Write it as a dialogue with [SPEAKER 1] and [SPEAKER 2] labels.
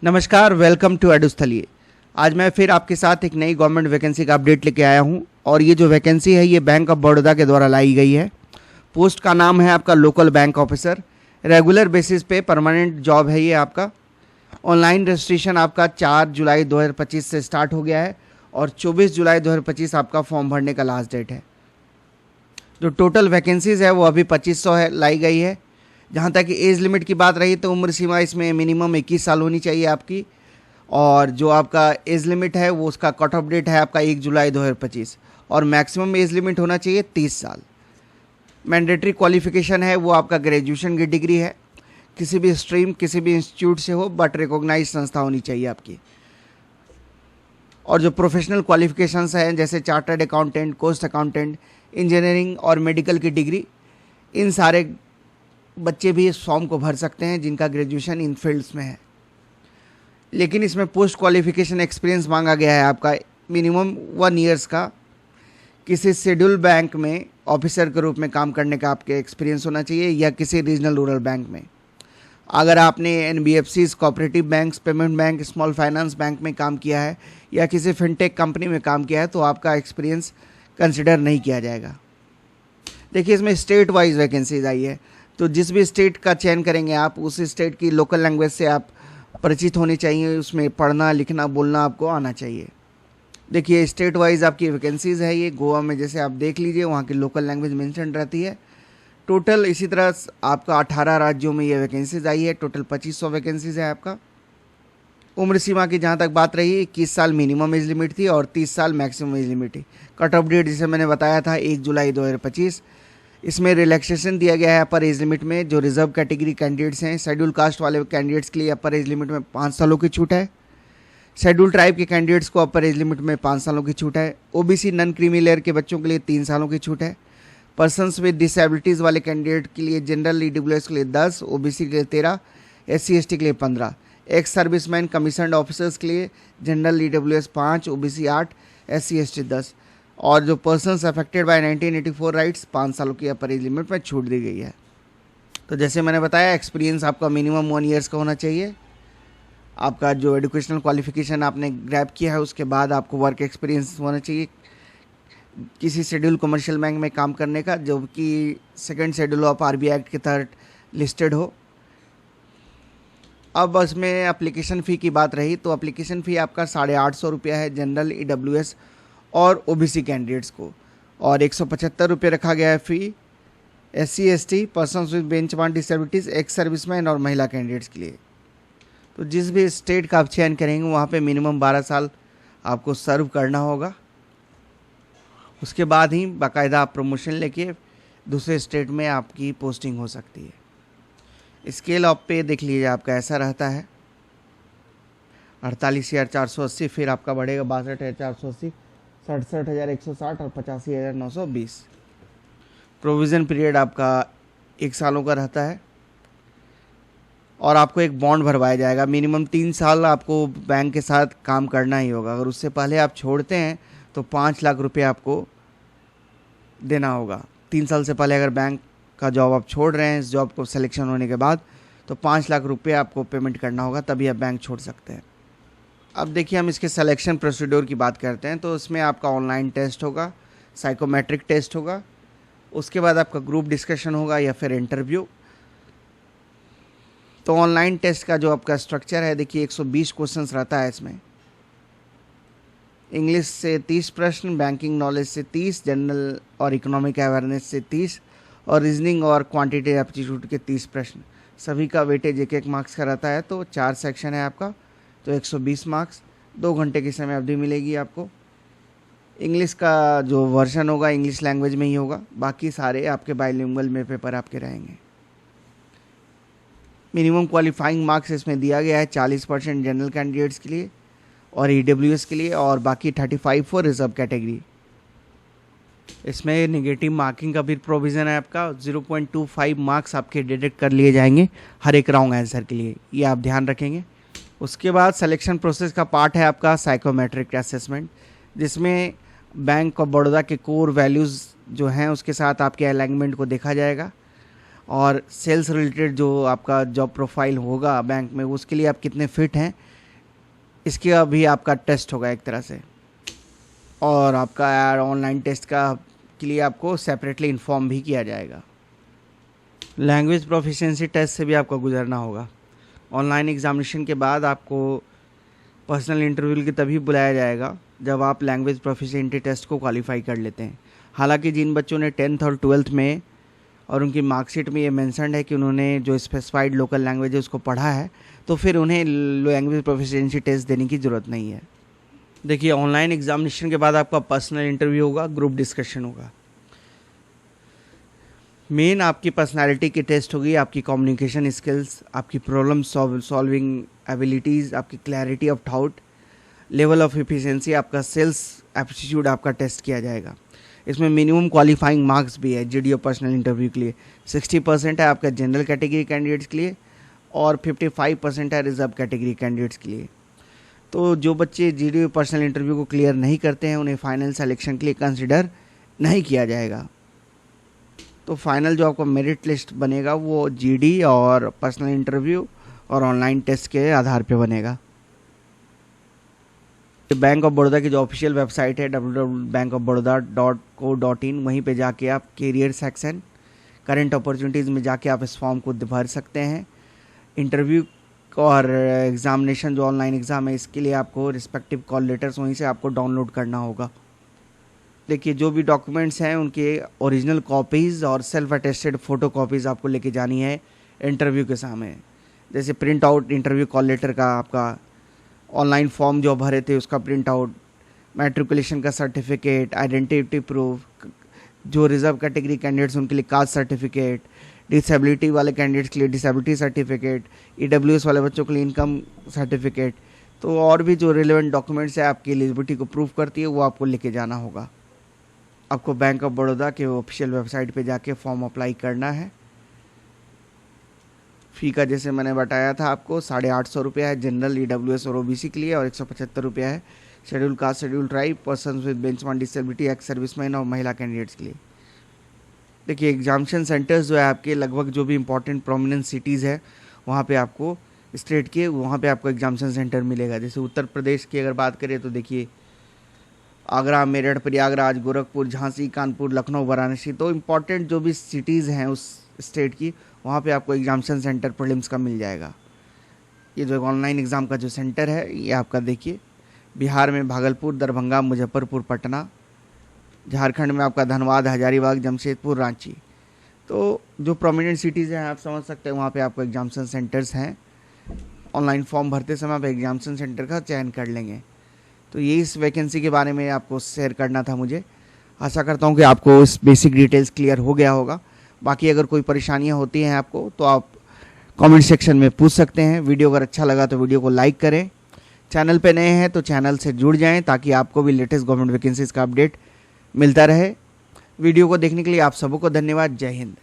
[SPEAKER 1] नमस्कार, welcome to एडुस्थली। आज मैं फिर आपके साथ एक नई गवर्नमेंट वैकेंसी का अपडेट लेके आया हूं और ये जो वैकेंसी है ये बैंक ऑफ बड़ौदा के द्वारा लाई गई है। पोस्ट का नाम है आपका local bank officer. Regular basis पे परमानेंट जॉब है ये आपका। ऑनलाइन रजिस्ट्रेशन आपका 4 जुलाई 2025 से स्टार्ट हो गया है और 24 जुलाई 2025 आपका फॉर्म भरने का लास्ट डेट है। जो टोटल वैकेंसीज़ है वो अभी 2500 है लाई गई है। जहाँ तक एज लिमिट की बात रही तो उम्र सीमा इसमें मिनिमम 21 साल होनी चाहिए आपकी, और जो आपका एज लिमिट है वो उसका कट ऑफ डेट है आपका 1 जुलाई 2025 और मैक्सिमम एज लिमिट होना चाहिए 30 साल। मैंडेटरी क्वालिफिकेशन है वो आपका ग्रेजुएशन की डिग्री है, किसी भी स्ट्रीम किसी भी इंस्टीट्यूट से हो बट रिकॉग्नाइज संस्था होनी चाहिए आपकी। और जो प्रोफेशनल क्वालिफिकेशंस हैं जैसे chartered accountant, cost accountant, engineering और मेडिकल की डिग्री, इन सारे बच्चे भी इस फॉर्म को भर सकते हैं जिनका ग्रेजुएशन इन फील्ड्स में है। लेकिन इसमें पोस्ट क्वालिफिकेशन एक्सपीरियंस मांगा गया है आपका मिनिमम 1 ईयर्स का। किसी शेड्यूल बैंक में ऑफिसर के रूप में काम करने का आपके एक्सपीरियंस होना चाहिए या किसी रीजनल रूरल बैंक में। अगर आपने NBFCs, cooperative banks, payment bank, small finance bank में काम किया है या किसी फिनटेक कंपनी में काम किया है तो आपका एक्सपीरियंस कंसिडर नहीं किया जाएगा। देखिए, इसमें स्टेट वाइज वैकेंसीज आई है, तो जिस भी स्टेट का चयन करेंगे आप उस स्टेट की लोकल लैंग्वेज से आप परिचित होने चाहिए, उसमें पढ़ना लिखना बोलना आपको आना चाहिए। देखिए, स्टेट वाइज आपकी वैकेंसीज़ है ये। गोवा में जैसे आप देख लीजिए वहाँ की लोकल लैंग्वेज मेंशन रहती है। टोटल इसी तरह आपका 18 राज्यों में ये वैकेंसीज आई है। टोटल 2500 वैकेंसीज है आपका। उम्र सीमा की जहाँ तक बात रही 21 साल मिनिमम एज लिमिट थी और 30 साल मैक्सिमम एज लिमिट थी। कट ऑफ डेट जिसे मैंने बताया था 1 जुलाई 2025। इसमें रिलैक्सेशन दिया गया है अपर एज लिमिट में। जो रिजर्व कैटेगरी कैंडिडेट्स हैं, शेड्यूल कास्ट वाले कैंडिडेट्स के लिए अपर एज लिमिट में 5 सालों की छूट है। शेड्यूल ट्राइब के कैंडिडेट्स को अपर एज लिमिट में 5 सालों की छूट है। OBC नॉन क्रीमी लेयर के बच्चों के लिए 3 सालों की छूट है। पर्सन्स विद डिसेबिलिटीज़ वाले कैंडिडेट के लिए जनरल EWS के लिए 10, OBC के लिए 13, SC ST के लिए 15, एक्स सर्विसमैन कमीशनड ऑफिसर्स के लिए general EWS 5, OBC 8, SC ST 10 और जो पर्सन्स अफेक्टेड बाय 1984 राइट्स 5 सालों की अपर एज लिमिट में छूट दी गई है। तो जैसे मैंने बताया, एक्सपीरियंस आपका मिनिमम 1 ईयर्स का होना चाहिए। आपका जो एजुकेशनल क्वालिफिकेशन आपने ग्रैब किया है उसके बाद आपको वर्क एक्सपीरियंस होना चाहिए किसी शेड्यूल कमर्शियल बैंक में काम करने का, जो कि 2nd schedule of RBI act के तहत लिस्टेड हो। अब इसमें एप्लीकेशन फ़ी की बात रही तो एप्लीकेशन फ़ी आपका 850 रुपया है जनरल EWS और OBC कैंडिडेट्स को, और 175 रुपये रखा गया है फ़ी SC ST, persons with benchmark disabilities, ex serviceman और महिला कैंडिडेट्स के लिए। तो जिस भी स्टेट का आप चयन करेंगे वहाँ पे मिनिमम 12 साल आपको सर्व करना होगा। उसके बाद ही बाकायदा आप प्रमोशन लेके दूसरे स्टेट में आपकी पोस्टिंग हो सकती है। स्केल ऑफ पे देख लीजिए आपका ऐसा रहता है 48,480, फिर आपका बढ़ेगा 62,480, 67,160 और 85,920। प्रोविज़न पीरियड आपका 1 सालों का रहता है और आपको एक बॉन्ड भरवाया जाएगा। मिनिमम 3 साल आपको बैंक के साथ काम करना ही होगा। अगर उससे पहले आप छोड़ते हैं तो 5 लाख रुपए आपको देना होगा। 3 साल से पहले अगर बैंक का जॉब आप छोड़ रहे हैं, इस जॉब को सिलेक्शन होने के बाद, तो 5 लाख रुपए आपको पेमेंट करना होगा, तभी आप बैंक छोड़ सकते हैं। अब देखिए, हम इसके सिलेक्शन प्रोसीड्योर की बात करते हैं तो इसमें आपका ऑनलाइन टेस्ट होगा, साइकोमेट्रिक टेस्ट होगा, उसके बाद आपका ग्रुप डिस्कशन होगा या फिर इंटरव्यू। तो ऑनलाइन टेस्ट का जो आपका स्ट्रक्चर है, देखिए 120 क्वेश्चंस रहता है इसमें। इंग्लिश से 30 प्रश्न, बैंकिंग नॉलेज से 30, जनरल और इकोनॉमिक अवेयरनेस से 30 और रीजनिंग और क्वांटिटेटिव एप्टीट्यूड के 30 प्रश्न। सभी का वेटेज 1-1 मार्क्स का रहता है। तो 4 सेक्शन है आपका, तो 120 मार्क्स, 2 घंटे की समय अवधि मिलेगी आपको। इंग्लिश का जो वर्जन होगा इंग्लिश लैंग्वेज में ही होगा, बाकी सारे आपके बाइलिंगुअल में पेपर आपके रहेंगे। मिनिमम क्वालिफाइंग मार्क्स इसमें दिया गया है 40% जनरल कैंडिडेट्स के लिए और EWS के लिए, और बाकी 35 फॉर रिजर्व कैटेगरी। इसमें नेगेटिव मार्किंग का भी प्रोविज़न है आपका। 0.25 मार्क्स आपके डिडक्ट कर लिए जाएंगे हर एक रॉन्ग आंसर के लिए, ये आप ध्यान रखेंगे। उसके बाद सिलेक्शन प्रोसेस का पार्ट है आपका साइकोमेट्रिक असेसमेंट, जिसमें बैंक ऑफ बड़ौदा के कोर वैल्यूज़ जो हैं उसके साथ आपके अलाइनमेंट को देखा जाएगा और सेल्स रिलेटेड जो आपका जॉब प्रोफाइल होगा बैंक में, उसके लिए आप कितने फिट हैं, इसके अभी आपका टेस्ट होगा एक तरह से। और आपका यार ऑनलाइन टेस्ट का के लिए आपको सेपरेटली इन्फॉर्म भी किया जाएगा। लैंग्वेज प्रोफिशिएंसी टेस्ट से भी आपको गुजरना होगा। ऑनलाइन एग्जामिनेशन के बाद आपको पर्सनल इंटरव्यू के तभी बुलाया जाएगा जब आप लैंग्वेज प्रोफिशिएंसी टेस्ट को क्वालिफाई कर लेते हैं। हालांकि जिन बच्चों ने 10th और 12th में और उनकी मार्कशीट में ये मेंशन्ड है कि उन्होंने जो स्पेसिफाइड लोकल लैंग्वेज है उसको पढ़ा है, तो फिर उन्हें लैंग्वेज प्रोफिशिएंसी टेस्ट देने की ज़रूरत नहीं है। देखिए, ऑनलाइन एग्जामिनेशन के बाद आपका पर्सनल इंटरव्यू होगा, ग्रुप डिस्कशन होगा। मेन आपकी पर्सनालिटी की टेस्ट होगी, आपकी कम्युनिकेशन स्किल्स, आपकी प्रॉब्लम सॉल्विंग एबिलिटीज़, आपकी clarity of thought, level of efficiency, आपका सेल्स एप्टीट्यूड आपका टेस्ट किया जाएगा। इसमें मिनिमम क्वालिफाइंग मार्क्स भी है जीडी और पर्सनल इंटरव्यू के लिए। 60% है आपका जनरल कैटेगरी कैंडिडेट्स के लिए और 55% है रिजर्व कैटेगरी कैंडिडेट्स के लिए। तो जो बच्चे जीडी और पर्सनल इंटरव्यू को क्लियर नहीं करते हैं उन्हें फाइनल सिलेक्शन के लिए कंसिडर नहीं किया जाएगा। तो फाइनल जो आपका मेरिट लिस्ट बनेगा वो जीडी और पर्सनल इंटरव्यू और ऑनलाइन टेस्ट के आधार पे बनेगा। बैंक ऑफ बड़ौदा की जो ऑफिशियल वेबसाइट है www.bankofbaroda.co.in, वहीं पे जाके आप कैरियर सेक्शन करंट अपॉर्चुनिटीज़ में जाके आप इस फॉर्म को भर सकते हैं। इंटरव्यू और एग्ज़ामिनेशन जो ऑनलाइन एग्ज़ाम है इसके लिए आपको रिस्पेक्टिव कॉल लेटर्स वहीं से आपको डाउनलोड करना होगा। देखिए, जो भी डॉक्यूमेंट्स हैं उनके ओरिजिनल कॉपीज़ और सेल्फ अटेस्टेड फ़ोटो कॉपीज़ आपको लेके जानी है इंटरव्यू के सामने। जैसे print out interview call letter का, आपका ऑनलाइन फॉर्म जो भरे थे उसका प्रिंट आउट, मैट्रिकुलेशन का सर्टिफिकेट, आइडेंटिटी प्रूफ, जो रिजर्व कैटेगरी कैंडिडेट्स उनके लिए कास्ट सर्टिफिकेट, डिसेबिलिटी वाले कैंडिडेट्स के लिए डिसेबिलिटी सर्टिफिकेट, ईडब्ल्यूएस वाले बच्चों के लिए इनकम सर्टिफिकेट, तो और भी जो रिलेवेंट डॉक्यूमेंट्स है आपकी एलिजिबिलिटी को प्रूव करती है वो आपको लेके जाना होगा। आपको बैंक ऑफ बड़ौदा के ऑफिशियल वेबसाइट पे जाके फॉर्म अप्लाई करना है। फ़ी का जैसे मैंने बताया था आपको 850 रुपया है जनरल, ईडब्ल्यूएस और ओबीसी के लिए, और 175 रुपया है schedule caste, schedule tribe, person with benchmark disability, ex serviceman और महिला कैंडिडेट्स के लिए। देखिए, एग्जामिनेशन सेंटर्स जो है आपके लगभग जो भी इंपॉर्टेंट प्रोमिनेंट सिटीज़ है वहाँ पे आपको स्टेट के वहाँ पे आपको एग्जामिनेशन सेंटर मिलेगा। जैसे उत्तर प्रदेश की अगर बात करें तो देखिए आगरा, मेरठ, प्रयागराज, गोरखपुर, झांसी, कानपुर, लखनऊ, वाराणसी, तो इम्पॉर्टेंट जो भी सिटीज़ हैं उस स्टेट की वहाँ पे आपको एग्जामिनेशन सेंटर प्रीलिम्स का मिल जाएगा। ये जो ऑनलाइन एग्ज़ाम का जो सेंटर है ये आपका देखिए बिहार में भागलपुर, दरभंगा, मुजफ्फरपुर, पटना, झारखंड में आपका धनबाद, हजारीबाग, जमशेदपुर, रांची। तो जो प्रोमिनेंट सिटीज़ हैं आप समझ सकते हैं वहाँ पे आपको एग्जामिनेशन सेंटर्स हैं। ऑनलाइन फॉर्म भरते समय आप एग्जामिनेशन सेंटर का चयन कर लेंगे। तो ये इस वैकेंसी के बारे में आपको शेयर करना था मुझे। आशा करता हूँ कि आपको इस बेसिक डिटेल्स क्लियर हो गया होगा। बाकी अगर कोई परेशानियाँ होती हैं आपको तो आप कमेंट सेक्शन में पूछ सकते हैं। वीडियो अगर अच्छा लगा तो वीडियो को लाइक करें। चैनल पे नए हैं तो चैनल से जुड़ जाएं ताकि आपको भी लेटेस्ट गवर्नमेंट वैकेंसीज़ का अपडेट मिलता रहे। वीडियो को देखने के लिए आप सबको धन्यवाद। जय हिंद।